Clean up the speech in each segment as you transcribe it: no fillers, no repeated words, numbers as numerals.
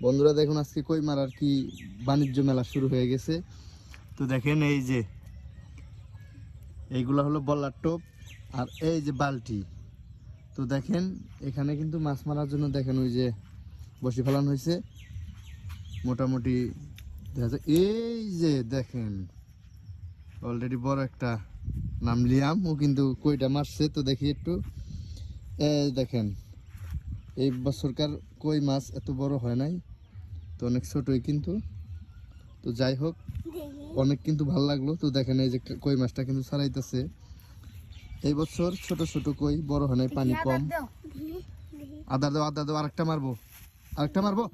বন্ধুরা দেখুন আজকে কই মারার কি বাণিজ্য মেলা শুরু হয়ে গেছে। তো দেখেন এই যে এইগুলা হলো বল্লার টোপ আর এই যে বালতি। তো দেখেন এখানে কিন্তু মাছ মারার জন্য দেখেন ওই যে বসি ফেলানো হয়েছে মোটামুটি দেখা যায়। এই যে দেখেন অলরেডি বড় একটা নাম লিয়াম, ও কিন্তু কইটা মারছে। তো দেখি একটু দেখেন এই বছরকার কই মাছ এত বড় হয় নাই, তো অনেক ছোটই কিন্তু। তো যাই হোক অনেক কিন্তু ভালো লাগলো। তো দেখেন এই যে কই মাছটা কিন্তু ছাড়াইতেছে। এই বছর ছোট ছোট কই, বড় হয় নাই, পানি কম। আদা দাও আদা দাও, আরেকটা মারবো আরেকটা মারবো।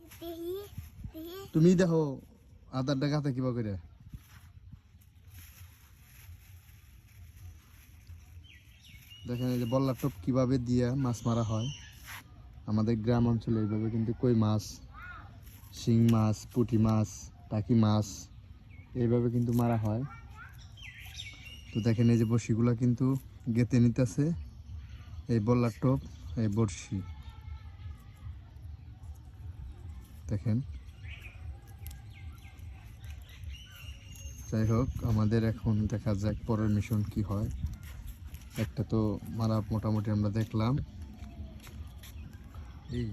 তুমি দেখো আদারটা গাতে কিবা করে। দেখেন এই যে বল্লার টোপ কিভাবে দিয়া মাছ মারা হয় আমাদের গ্রাম অঞ্চলে। এইভাবে কিন্তু কই মাছ, শিং মাছ, পুঁটি মাছ, টাকি মাছ এইভাবে কিন্তু মারা হয়। তো দেখেন এই যে বড়শিগুলো কিন্তু গেতে নিতেছে এই বল্লার টোপ, এই বড়শি দেখেন। যাই হোক আমাদের এখন দেখা যাক পরের মিশন কি হয়। একটা তো মারা মোটামুটি আমরা দেখলাম। এই